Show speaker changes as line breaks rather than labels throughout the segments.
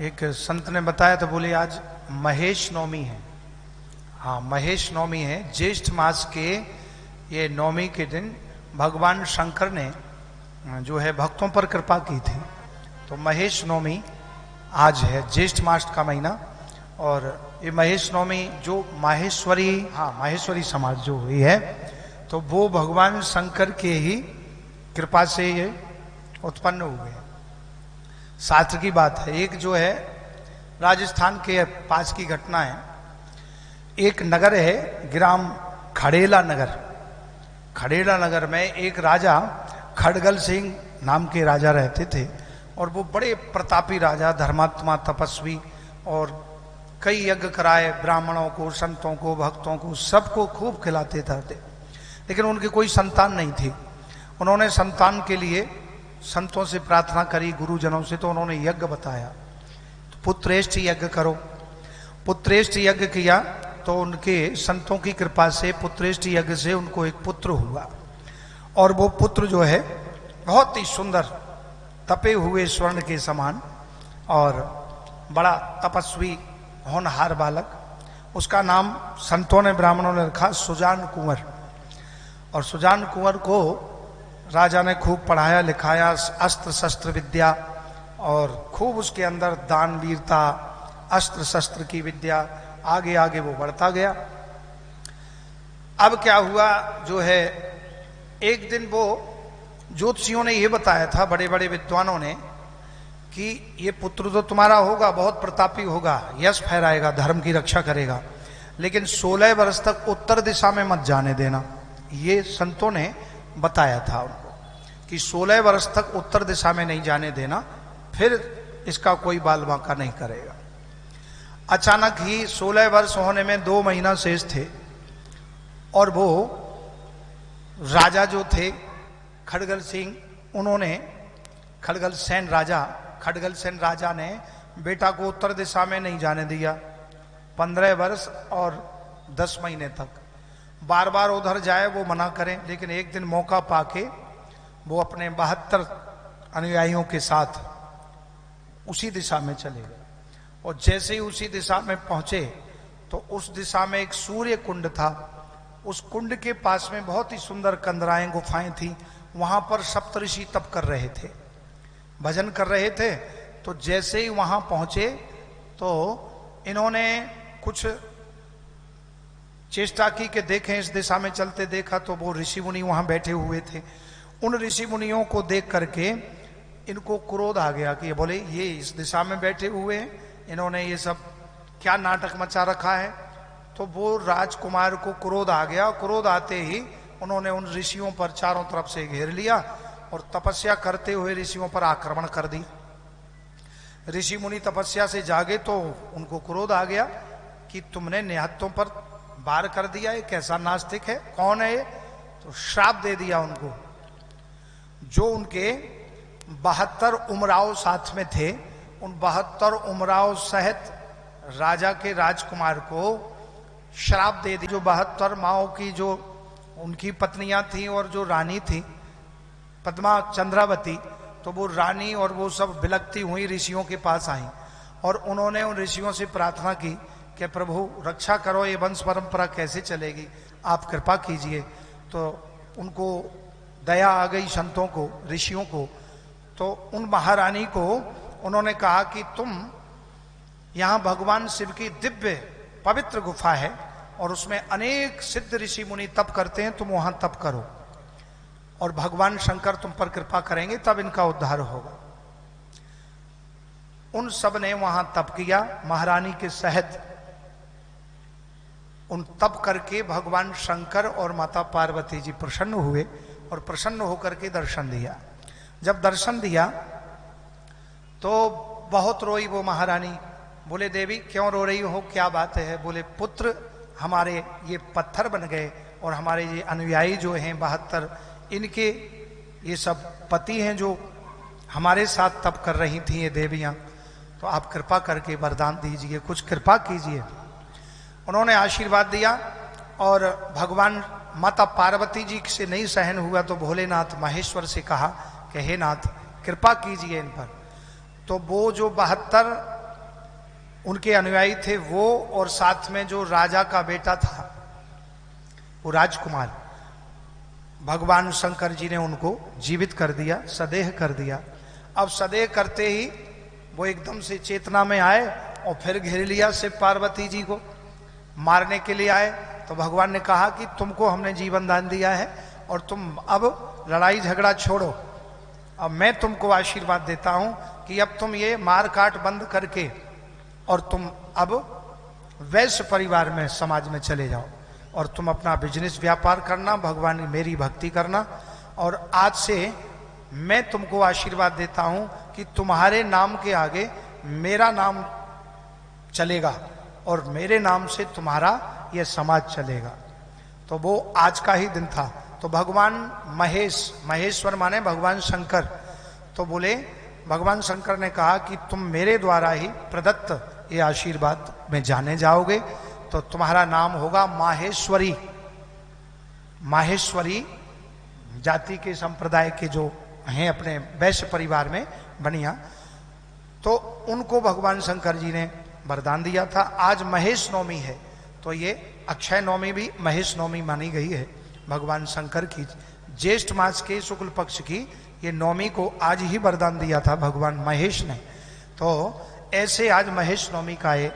एक संत ने बताया तो बोले आज महेश नवमी है। हाँ, महेश नवमी है। ज्येष्ठ मास के ये नवमी के दिन भगवान शंकर ने जो है भक्तों पर कृपा की थी, तो महेश नवमी आज है, ज्येष्ठ मास का महीना। और ये महेश नवमी जो माहेश्वरी, हाँ माहेश्वरी समाज जो हुई है, तो वो भगवान शंकर के ही कृपा से ये उत्पन्न हुए। शास्त्र की बात है। एक जो है राजस्थान के पास की घटना है। एक नगर है ग्राम खड़ेला नगर। खड़ेला नगर में एक राजा खड़गल सिंह नाम के राजा रहते थे, और वो बड़े प्रतापी राजा, धर्मात्मा, तपस्वी, और कई यज्ञ कराए, ब्राह्मणों को, संतों को, भक्तों को, सबको खूब खिलाते थे। लेकिन उनकी कोई संतान नहीं थी। उन्होंने संतान के लिए संतों से प्रार्थना करी, गुरुजनों से, तो उन्होंने यज्ञ बताया, तो पुत्रेष्ठ यज्ञ करो। पुत्रेष्ठ यज्ञ किया तो उनके संतों की कृपा से पुत्रेष्ठ यज्ञ से उनको एक पुत्र हुआ, और वो पुत्र जो है बहुत ही सुंदर, तपे हुए स्वर्ण के समान, और बड़ा तपस्वी होनहार बालक। उसका नाम संतों ने, ब्राह्मणों ने रखा सुजान कुंवर। और सुजान कुंवर को राजा ने खूब पढ़ाया लिखाया, अस्त्र शस्त्र विद्या, और खूब उसके अंदर दान वीरता, अस्त्र शस्त्र की विद्या, आगे आगे वो बढ़ता गया। अब क्या हुआ जो है, एक दिन वो ज्योतिषियों ने ये बताया था, बड़े बड़े विद्वानों ने, कि ये पुत्र तो तुम्हारा होगा, बहुत प्रतापी होगा, यश फहराएगा, धर्म की रक्षा करेगा, लेकिन 16 वर्ष तक उत्तर दिशा में मत जाने देना। ये संतों ने बताया था उनको कि 16 वर्ष तक उत्तर दिशा में नहीं जाने देना, फिर इसका कोई बाल बांका नहीं करेगा। अचानक ही 16 वर्ष होने में 2 महीना शेष थे, और वो राजा जो थे खड़गल सिंह, उन्होंने, खड़गल सेन राजा ने बेटा को उत्तर दिशा में नहीं जाने दिया 15 वर्ष और 10 महीने तक। बार बार उधर जाए वो मना करें, लेकिन एक दिन मौका पाके वो अपने 72 अनुयायियों के साथ उसी दिशा में चले गए। और जैसे ही उसी दिशा में पहुंचे तो उस दिशा में एक सूर्य कुंड था। उस कुंड के पास में बहुत ही सुंदर कंदराएं, गुफाएं थी। वहां पर सप्तऋषि तप कर रहे थे, भजन कर रहे थे। तो जैसे ही वहां पहुंचे तो इन्होंने कुछ चेष्टा की कि देखें, इस दिशा में चलते देखा तो वो ऋषि मुनि वहां बैठे हुए थे। उन ऋषि मुनियों को देख करके इनको क्रोध आ गया कि बोले ये इस दिशा में बैठे हुए हैं, इन्होंने ये सब क्या नाटक मचा रखा है। तो वो राजकुमार को क्रोध आ गया। क्रोध आते ही उन्होंने उन ऋषियों पर चारों तरफ से घेर लिया और तपस्या करते हुए ऋषियों पर आक्रमण कर दी। ऋषि मुनि तपस्या से जागे तो उनको क्रोध आ गया कि तुमने निहत्तों पर वार कर दिया, ये कैसा नास्तिक है, कौन है ये? तो श्राप दे दिया उनको। जो उनके 72 उमराव साथ में थे, उन 72 उमराव सहित राजा के राजकुमार को श्राप दे दी। जो 72 माओं की जो उनकी पत्नियां थी और जो रानी थी पद्मा चंद्रावती, तो वो रानी और वो सब बिलखती हुई ऋषियों के पास आई, और उन्होंने उन ऋषियों से प्रार्थना की कि प्रभु रक्षा करो, ये वंश परंपरा कैसे चलेगी, आप कृपा कीजिए। तो उनको दया आ गई, संतों को, ऋषियों को। तो उन महारानी को उन्होंने कहा कि तुम, यहाँ भगवान शिव की दिव्य पवित्र गुफा है और उसमें अनेक सिद्ध ऋषि मुनि तप करते हैं, तुम वहां तप करो और भगवान शंकर तुम पर कृपा करेंगे, तब इनका उद्धार होगा। उन सब ने वहां तप किया महारानी के सहित। उन तप करके भगवान शंकर और माता पार्वती जी प्रसन्न हुए, और प्रसन्न होकर के दर्शन दिया। जब दर्शन दिया तो बहुत रोई वो महारानी। बोले देवी क्यों रो रही हो, क्या बात है? बोले पुत्र हमारे ये पत्थर बन गए, और हमारे ये अनुयायी जो हैं 72, इनके ये सब पति हैं जो हमारे साथ तप कर रही थी ये देवियां, तो आप कृपा करके वरदान दीजिए, कुछ कृपा कीजिए। उन्होंने आशीर्वाद दिया, और भगवान माता पार्वती जी से नहीं सहन हुआ तो भोलेनाथ महेश्वर से कहा कि हे नाथ कृपा कीजिए इन पर। तो वो जो 72 उनके अनुयायी थे वो, और साथ में जो राजा का बेटा था वो राजकुमार, भगवान शंकर जी ने उनको जीवित कर दिया, सदेह कर दिया। अब सदेह करते ही वो एकदम से चेतना में आए और फिर घेर लिया शिव पार्वती जी को, मारने के लिए आए। तो भगवान ने कहा कि तुमको हमने जीवन दान दिया है और तुम अब लड़ाई झगड़ा छोड़ो, अब मैं तुमको आशीर्वाद देता हूं कि अब तुम ये मार काट बंद करके और तुम अब वैश्य परिवार में, समाज में चले जाओ और तुम अपना बिजनेस व्यापार करना, भगवान की मेरी भक्ति करना। और आज से मैं तुमको आशीर्वाद देता हूं कि तुम्हारे नाम के आगे मेरा नाम चलेगा और मेरे नाम से तुम्हारा यह समाज चलेगा। तो वो आज का ही दिन था। तो भगवान महेश, महेश्वर माने भगवान शंकर, तो बोले, भगवान शंकर ने कहा कि तुम मेरे द्वारा ही प्रदत्त ये आशीर्वाद में जाने जाओगे, तो तुम्हारा नाम होगा माहेश्वरी। माहेश्वरी जाति के संप्रदाय के जो हैं अपने वैश्य परिवार में बनिया, तो उनको भगवान शंकर जी ने वरदान दिया था। आज महेश नवमी है, तो ये अक्षय नवमी भी महेश नवमी मानी गई है भगवान शंकर की। ज्येष्ठ मास के शुक्ल पक्ष की ये नवमी को आज ही वरदान दिया था भगवान महेश ने। तो ऐसे आज महेश नवमी का ये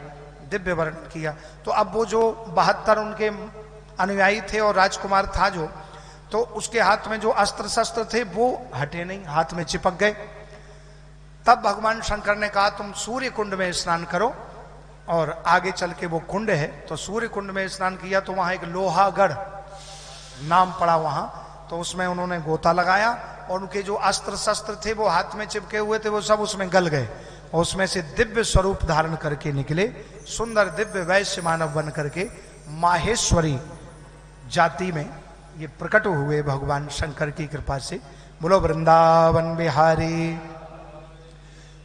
दिव्य वर्णन किया। तो अब वो जो 72 उनके अनुयायी थे और राजकुमार था जो, तो उसके हाथ में जो अस्त्र शस्त्र थे वो हटे नहीं, हाथ में चिपक गए। तब भगवान शंकर ने कहा तुम सूर्य कुंड में स्नान करो, और आगे चल के वो कुंड है, तो सूर्य कुंड में स्नान किया तो वहां एक लोहागढ़ नाम पड़ा वहां, तो उसमें उन्होंने गोता लगाया और उनके जो अस्त्र शस्त्र थे वो हाथ में चिपके हुए थे वो सब उसमें गल गए, और उसमें से दिव्य स्वरूप धारण करके निकले, सुंदर दिव्य वैश्य मानव बन करके माहेश्वरी जाति में ये प्रकट हुए भगवान शंकर की कृपा से। बोलो वृंदावन बिहारी।